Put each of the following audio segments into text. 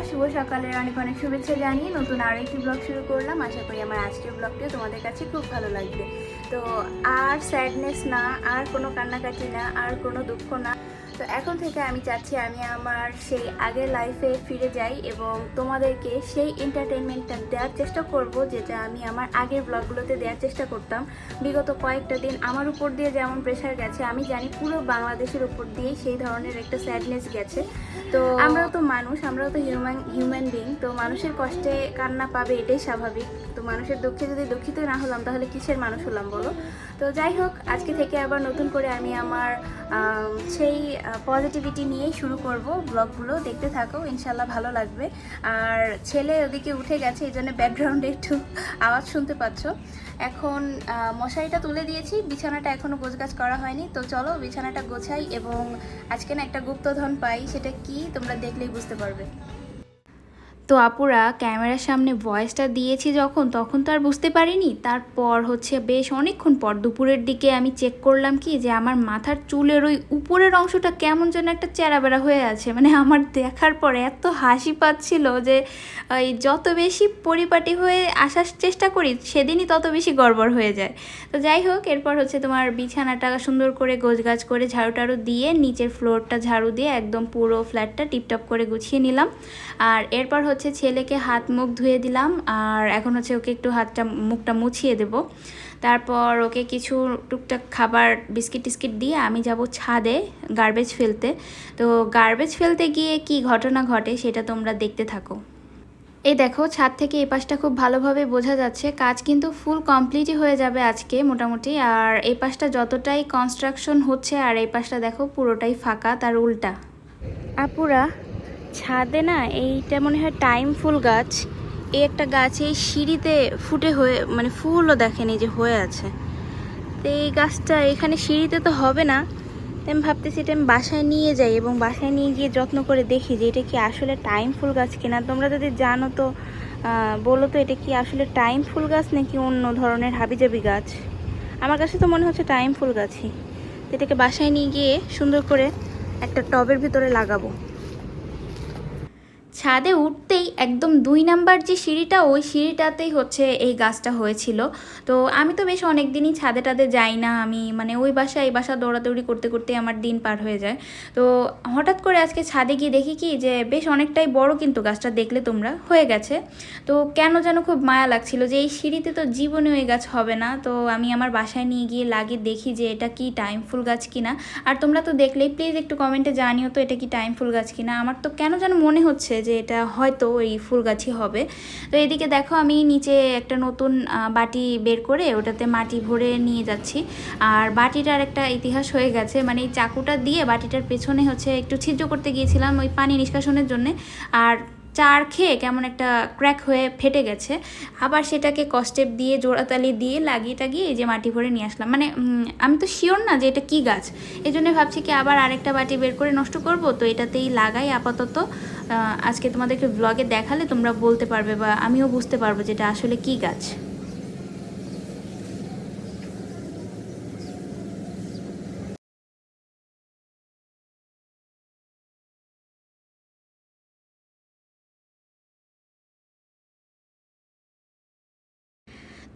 শুভ সকালের অনেক অনেক শুভেচ্ছা জানিয়ে নতুন আরও একটি ব্লগ শুরু করলাম। আশা করি আমার আজকের ব্লগটিও তোমাদের কাছে খুব ভালো লাগবে। তো আর স্যাডনেস না, আর কোনো কান্নাকাটি না, আর কোনো দুঃখ না। তো এখন থেকে আমি চাচ্ছি আমি আমার সেই আগের লাইফে ফিরে যাই এবং তোমাদেরকে সেই এন্টারটেনমেন্টটা দেওয়ার চেষ্টা করব যেটা আমি আমার আগের ব্লগগুলোতে দেওয়ার চেষ্টা করতাম। বিগত কয়েকটা দিন আমার উপর দিয়ে যেমন প্রেশার গেছে, আমি জানি পুরো বাংলাদেশের উপর দিয়েই সেই ধরনের একটা স্যাডনেস গেছে। তো আমরাও তো মানুষ, আমরাও তো হিউম্যান বিং। তো মানুষের কষ্টে কান্না পাবে, এটাই স্বাভাবিক। তো মানুষের দুঃখে যদি দুঃখিত না হলাম তাহলে কিসের মানুষ হলাম বলো। তো যাই হোক, আজকে থেকে আবার নতুন করে আমি আমার সেই পজিটিভিটি নিয়েই শুরু করব ব্লগগুলো। দেখতে থাকো, ইনশাল্লাহ ভালো লাগবে। আর ছেলে ওদিকে উঠে গেছে, এই জন্য ব্যাকগ্রাউন্ডে একটু আওয়াজ শুনতে পাচ্ছ। এখন মশারিটা তুলে দিয়েছি, বিছানাটা এখনও গোছগাছ করা হয়নি। তো চলো বিছানাটা গোছাই এবং আজকে না একটা গুপ্তধন পাই, সেটা কি তোমরা দেখলেই বুঝতে পারবে। তো আপুরা ক্যামেরার সামনে ভয়েসটা দিয়েছি তখন তো আর বুঝতে পারিনি। তারপর হচ্ছে বেশ অনেকক্ষণ পর দুপুরের দিকে আমি চেক করলাম কি যে আমার মাথার চুলের ওই উপরের অংশটা কেমন যেন একটা চেরাবেড়া হয়ে আছে। মানে আমার দেখার পরে এত হাসি পাচ্ছিল যে ওই যত বেশি পরিপাটি হয়ে আসার চেষ্টা করি সেদিনই তত বেশি গড়বড় হয়ে যায়। তো যাই হোক, এরপর হচ্ছে তোমার বিছানাটা সুন্দর করে গোছগাছ করে ঝাড়ু টাড়ু দিয়ে নিচের ফ্লোরটা ঝাড়ু দিয়ে একদম পুরো ফ্ল্যাটটা টিপটপ করে গুছিয়ে নিলাম। আর এরপর হচ্ছে ছেলেকে হাত মুখ ধুয়ে দিলাম। আর এখন হচ্ছে ওকে একটু মুখটা মুছিয়ে দেব। তারপর ওকে কিছু টুকটাক খাবার বিস্কিট টিস্কিট দিয়ে আমি যাব ছাদে গার্বেজ ফেলতে। তো গার্বেজ ফেলতে গিয়ে কি ঘটনা ঘটে সেটা তোমরা দেখতে থাকো। এই দেখো, ছাদ থেকে এই পাশটা খুব ভালোভাবে বোঝা যাচ্ছে। কাজ কিন্তু ফুল কমপ্লিটই হয়ে যাবে আজকে মোটামুটি। আর এই পাশটা যতটাই কনস্ট্রাকশন হচ্ছে আর এই পাশটা দেখো পুরোটাই ফাঁকা, তার উল্টা। আপুরা ছাদে না এইটা মনে হয় টাইম ফুল গাছ। এই একটা গাছ এই সিঁড়িতে ফুটে হয়ে মানে ফুলও দেখেনি যে হয়ে আছে। তো এই গাছটা এখানে সিঁড়িতে তো হবে না, তাই আমি ভাবতেছি এটা আমি বাসায় নিয়ে যাই এবং বাসায় নিয়ে গিয়ে যত্ন করে দেখি যে এটা কি আসলে টাইম ফুল গাছ কিনা। তোমরা যদি জানো তো বলো তো এটা কি আসলে টাইম ফুল গাছ নাকি অন্য ধরনের হাবিজাবি গাছ। আমার কাছে তো মনে হচ্ছে টাইম ফুল গাছই। তো এটাকে বাসায় নিয়ে গিয়ে সুন্দর করে একটা টবের ভিতরে লাগাবো। ছাদে উঠতেই একদম 2 নাম্বার যে সিঁড়িটা, ওই সিঁড়িটাতেই হচ্ছে এই গাছটা হয়েছিল। তো আমি তো বেশ অনেক দিনই ছাদে টাদে যাই না, আমি মানে ওই বাসা এই বাসা দৌড়াদৌড়ি করতে করতে আমার দিন পার হয়ে যায়। তো হঠাৎ করে আজকে ছাদে গিয়ে দেখি কি যে বেশ অনেকটাই বড়, কিন্তু গাছটা দেখলে তোমরা হয়ে গেছে। তো কেন যেন খুব মায়া লাগছিল যে এই সিঁড়িতে তো জীবনে ওই গাছ হবে না। তো আমি আমার বাসায় নিয়ে গিয়ে লাগিয়ে দেখি যে এটা কি টাইম ফুল গাছ কিনা। আর তোমরা তো দেখলেই প্লিজ একটু কমেন্টে জানিও তো এটা কি টাইম ফুল গাছ কিনা। আমার তো কেন যেন মনে হচ্ছে যে এটা হয়তো ওই ফুল গাছই হবে। তো এদিকে দেখো আমি নিচে একটা নতুন বাটি বের করে ওটাতে মাটি ভরে নিয়ে যাচ্ছি। আর বাটিটার একটা ইতিহাস হয়ে গেছে, মানে এই চাকুটা দিয়ে বাটিটার পেছনে হচ্ছে একটু ছিদ্র করতে গিয়েছিলাম ওই পানি নিষ্কাশনের জন্যে। আর চার খেয়ে কেমন একটা ক্র্যাক হয়ে ফেটে গেছে। আবার সেটাকে কস্টেপ দিয়ে জোড়াতালি দিয়ে লাগিয়ে টাগিয়ে এই যে মাটি ভরে নিয়ে আসলাম। মানে আমি তো শিওর না যে এটা কি গাছ, এই জন্য ভাবছি কি আবার আরেকটা বাটি বের করে নষ্ট করব। তো এটাতেই লাগাই আপাতত। আজকে তোমাদেরকে ব্লগে দেখালে তোমরা বলতে পারবে বা আমিও বুঝতে পারবো যে এটা আসলে কি গাছ।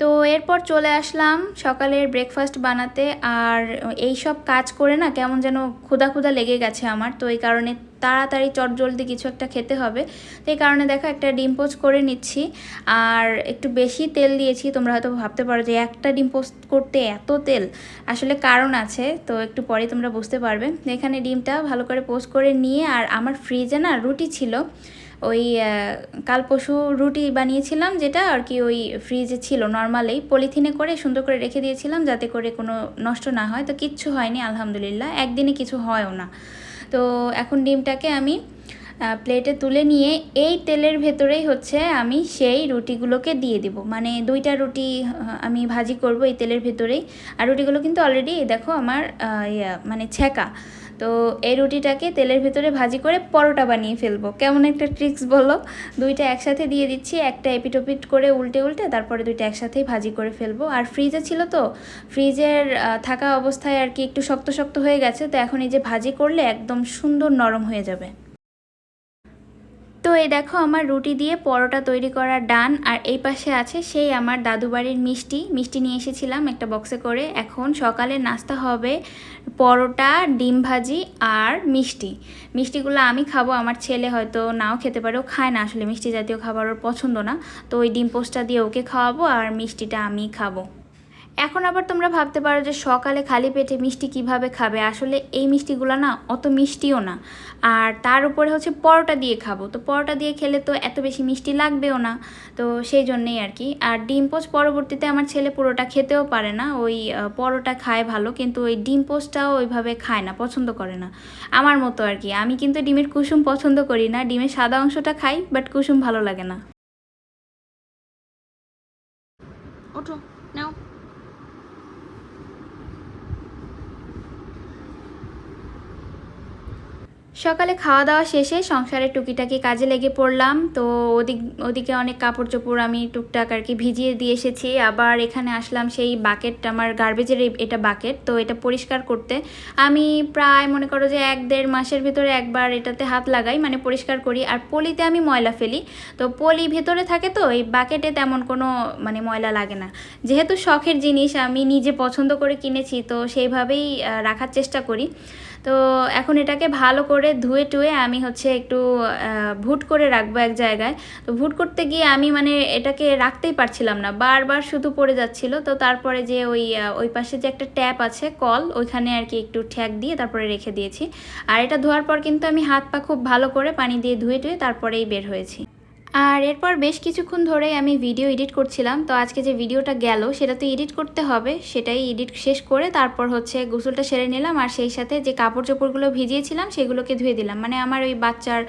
তো এরপর চলে আসলাম সকালের ব্রেকফাস্ট বানাতে। আর এই সব কাজ করে না কেমন যেন ক্ষুধা ক্ষুধা লেগে গেছে আমার। তো এই কারণে তাড়াতাড়ি চটজলদি কিছু একটা খেতে হবে। তো এই কারণে দেখো একটা ডিম পোস্ট করে নিচ্ছি। আর একটু বেশি তেল দিয়েছি। তোমরা হয়তো ভাবতে পারো যে একটা ডিম পোস্ট করতে এত তেল, আসলে কারণ আছে, তো একটু পরে তোমরা বুঝতে পারবে। এখানে ডিমটা ভালো করে পোস্ট করে নিয়ে, আর আমার ফ্রিজে না রুটি ছিল, ওই কাল পরশু রুটি বানিয়েছিলাম যেটা আর কি ওই ফ্রিজে ছিল নর্মালি পলিথিনে করে সুন্দর করে রেখে দিয়েছিলাম যাতে করে কোনো নষ্ট না হয়। তো কিচ্ছু হয়নি আলহামদুলিল্লাহ, একদিনে কিছু হয়ও না। তো এখন ডিমটাকে আমি প্লেটে তুলে নিয়ে এই তেলের ভেতরেই হচ্ছে আমি সেই রুটিগুলোকে দিয়ে দিব। মানে 2টা রুটি আমি ভাজি করব এই তেলের ভেতরেই। আর রুটিগুলো কিন্তু অলরেডি দেখো আমার মানে ছেঁকা। তো এই রুটিটাকে তেলের ভেতরে ভাজি করে পরোটা বানিয়ে ফেলবো। কেমন একটা ট্রিক্স বলো। 2টা একসাথে দিয়ে দিচ্ছি, একটা এপিটোপিট করে উল্টে উল্টে, তারপরে 2টা একসাথেই ভাজি করে ফেলবো। আর ফ্রিজে ছিল তো, ফ্রিজের থাকা অবস্থায় আর কি একটু শক্ত শক্ত হয়ে গেছে। তো এখন এই যে ভাজি করলে একদম সুন্দর নরম হয়ে যাবে। তো এই দেখো আমার রুটি দিয়ে পরোটা তৈরি করা ডান। আর এই পাশে আছে সেই আমার দাদু বাড়ির মিষ্টি নিয়ে এসেছিলাম একটা বক্সে করে। এখন সকালের নাস্তা হবে পরোটা, ডিম ভাজি আর মিষ্টিগুলো আমি খাবো, আমার ছেলে হয়তো নাও খেতে পারে, ও খায় না আসলে মিষ্টি জাতীয় খাবার, ওর পছন্দ না। তো ওই ডিম পোস্টটা দিয়ে ওকে খাওয়াবো আর মিষ্টিটা আমি খাবো। এখন আবার তোমরা ভাবতে পারো যে সকালে খালি পেটে মিষ্টি কিভাবে খাবে, আসলে এই মিষ্টিগুলো না অত মিষ্টিও না। আর তার উপরে হচ্ছে পরোটা দিয়ে খাবো, তো পরোটা দিয়ে খেলে তো এত বেশি মিষ্টি লাগবেও না, তো সেই জন্যেই আর কি। আর ডিম পোস্ট পরবর্তীতে আমার ছেলে পুরোটা খেতেও পারে না, ওই পরোটা খায় ভালো, কিন্তু ওই ডিম পোস্টটাও ওইভাবে খায় না, পছন্দ করে না আমার মতো আর কি। আমি কিন্তু ডিমের কুসুম পছন্দ করি না, ডিমের সাদা অংশটা খাই, বাট কুসুম ভালো লাগে না। ওঠো, নাও। সকালে খাওয়া দাওয়া শেষে সংসারের টুকিটাকি কাজে লেগে পড়লাম। তো ওদিকে অনেক কাপড় চোপড় আমি টুকটাক আর কি ভিজিয়ে দিয়ে এসেছি। আবার এখানে আসলাম সেই বাকেট, আমার গার্বেজের এটা বাকেট, তো এটা পরিষ্কার করতে আমি প্রায় মনে করো যে 1-1.5 মাসের ভিতরে একবার এটাতে হাত লাগাই, মানে পরিষ্কার করি। আর পলিতে আমি ময়লা ফেলি, তো পলি ভেতরে থাকে, তো এই বাকেটে তেমন কোনো মানে ময়লা লাগে না। যেহেতু শখের জিনিস, আমি নিজে পছন্দ করে কিনেছি, তো সেইভাবেই রাখার চেষ্টা করি। তো এখন এটাকে ভালো করে ধুয়ে টুয়ে আমি হচ্ছে একটু ভুট করে রাখবো এক জায়গায়। তো ভুট করতে গিয়ে আমি মানে এটাকে রাখতেই পারছিলাম না, বারবার শুধু পড়ে যাচ্ছিল। তো তারপরে যে ওই পাশে যে একটা ট্যাপ আছে কল, ওইখানে আর কি একটু ঠ্যাক দিয়ে তারপরে রেখে দিয়েছি। আর এটা ধোয়ার পর কিন্তু আমি হাত পা খুব ভালো করে পানি দিয়ে ধুয়ে টুয়ে তারপরেই বের হয়েছি। আর এরপর বেশ কিছুক্ষণ ধরেই আমি ভিডিও এডিট করছিলাম। তো আজকে যে ভিডিওটা গেল সেটা তো এডিট করতে হবে, সেটাই এডিট শেষ করে তারপর হচ্ছে গোসলটা সেরে নিলাম। আর সেই সাথে যে কাপড় চোপড়গুলো ভিজিয়েছিলাম সেগুলোকে ধুয়ে দিলাম, মানে আমার ওই বাচ্চার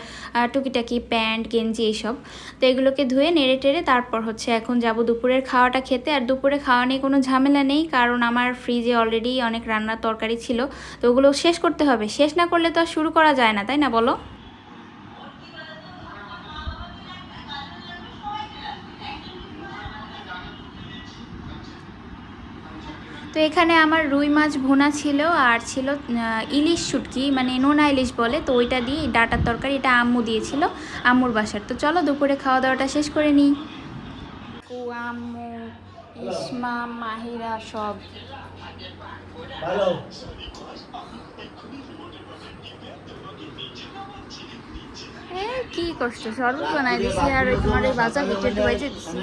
টুকিটাকি প্যান্ট গেঞ্জি এইসব। তো এগুলোকে ধুয়ে নেড়ে টেড়ে তারপর হচ্ছে এখন যাব দুপুরের খাওয়াটা খেতে। আর দুপুরে খাওয়া নিয়ে কোনো ঝামেলা নেই, কারণ আমার ফ্রিজে অলরেডি অনেক রান্নার তরকারি ছিল, তো ওগুলো শেষ করতে হবে। শেষ না করলে তো আর শুরু করা যায় না, তাই না বলো? তো এখানে আমার রুই মাছ ভুনা ছিল, আর ছিল ইলিশ শুটকি, মানে নোনা ইলিশ বলে, তো ওইটা দিয়ে ডাটার তরকারি, এটা আম্মু দিয়েছিল, আম্মুর বাসার। তো চলো দুপুরে খাওয়া দাওয়াটা শেষ করে নিই। আম্মু, ইসমা, মাহিরা সব কি কষ্ট, শরবত বানাই দিছি আর ওই তোমার এই বাজার ভিতরে ডুবাইতে দিছি।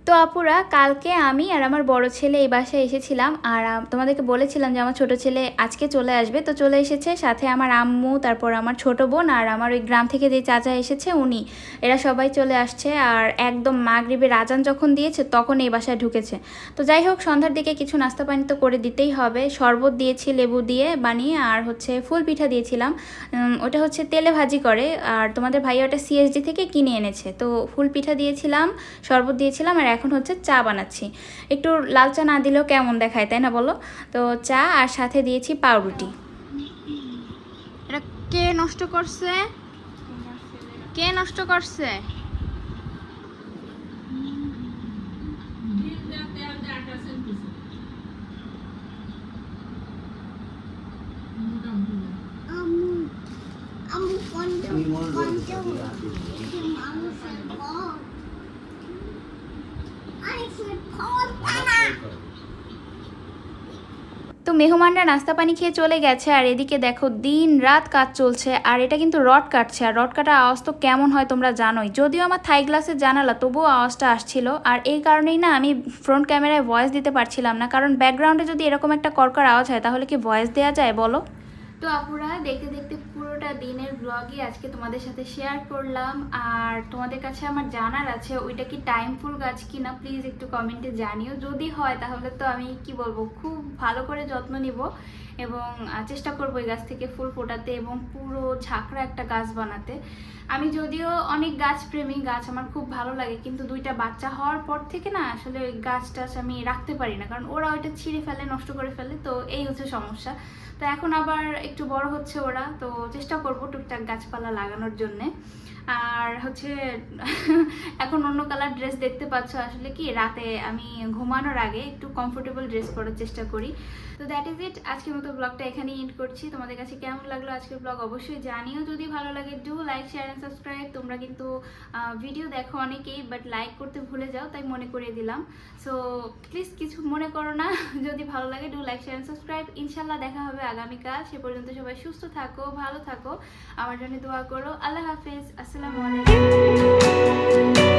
তো আপুরা, কালকে আমি আর আমার বড় ছেলে এই বাসায় এসেছিলাম। আর তোমাদেরকে বলেছিলাম যে আমার ছোট ছেলে আজকে চলে আসবে, তো চলে এসেছে। সাথে আমার আম্মু, তারপর আমার ছোট বোন, আর আমার ওই গ্রাম থেকে যে চাচা এসেছে উনি, এরা সবাই চলে আসছে। আর একদম মাগরিবের আজান যখন দিয়েছে তখন এই বাসায় ঢুকেছে। তো যাই হোক, সন্ধ্যার দিকে কিছু নাস্তা পানি তো করে দিতেই হবে। শরবত দিয়েছি লেবু দিয়ে বানিয়ে, আর হচ্ছে ফুল পিঠা দিয়েছিলাম, ওটা হচ্ছে তেলে ভাজি করে। আর তোমাদের ভাইয়া ওটা সিএসডি থেকে কিনে এনেছে। তো ফুল পিঠা দিয়েছিলাম, শরবত দিয়েছিলাম, আর এখন হচ্ছে চা বানাচ্ছি। একটু লাল চা না দিলেও কেমন দেখায়, তাই না বলো? তো চা আর সাথে দিয়েছি পাউরুটি। এটা কে নষ্ট করছে? কে নষ্ট করছে? তো মেহমানরা নাস্তা পানি খেয়ে চলে গেছে, আর এদিকে দেখো দিন রাত কাজ চলছে। আর এটা কিন্তু রড কাটছে, আর রড কাটার আওয়াজ তো কেমন হয় তোমরা জানোই। যদিও আমার থাই গ্লাসের জানালা, তবুও আওয়াজটা আসছিল। আর এই কারণেই না আমি ফ্রন্ট ক্যামেরায় ভয়েস দিতে পারছিলাম না, কারণ ব্যাকগ্রাউন্ডে যদি এরকম একটা কড়কড় আওয়াজ হয় তাহলে কি ভয়েস দেওয়া যায় বলো? তো আপুরা, দেখতে দেখতে পুরোটা দিনের ব্লগই আজকে তোমাদের সাথে শেয়ার করলাম। আর তোমাদের কাছে আমার জানার আছে ওইটা কি টাইম ফুল গাছ কিনা, প্লিজ একটু কমেন্টে জানিও। যদি হয় তাহলে তো আমি কি বলবো, খুব ভালো করে যত্ন নিব এবং চেষ্টা করবো এই গাছ থেকে ফুল ফোটাতে এবং পুরো ঝাঁকড়া একটা গাছ বানাতে। আমি যদিও অনেক গাছ প্রেমী, গাছ আমার খুব ভালো লাগে, কিন্তু 2টা বাচ্চা হওয়ার পর থেকে না আসলে ওই গাছ টাছ আমি রাখতে পারি না, কারণ ওরা ওইটা ছিঁড়ে ফেলে, নষ্ট করে ফেলে। তো এই হচ্ছে সমস্যা। তো এখন আবার একটু বড় হচ্ছে ওরা, তো চেষ্টা করব টুকটাক গাছপালা লাগানোর জন্যে। আর হচ্ছে এখন অন্য কালার ড্রেস দেখতে পাচ্ছ, আসলে কি রাতে আমি ঘুমানোর আগে একটু কমফোর্টেবল ড্রেস পরার চেষ্টা করি। তো দ্যাট ইজ ইট, আজকের মতো ব্লগটা এখানেই এন্ড করছি। তোমাদের কাছে কেমন লাগলো আজকের ব্লগ অবশ্যই জানিও। যদি ভালো লাগে do like share and subscribe. তোমরা কিন্তু ভিডিও দেখো অনেকেই, বাট লাইক করতে ভুলে যাও, তাই মনে করিয়ে দিলাম। সো প্লিজ কিছু মনে করো না। যদি ভালো লাগে do like share and subscribe. ইনশাল্লাহ দেখা হবে আগামীকাল। সে পর্যন্ত সবাই সুস্থ থাকো, ভালো থাকো, আমার জন্য দোয়া করো। আল্লাহ হাফেজ, আসসালামু আলাইকুম।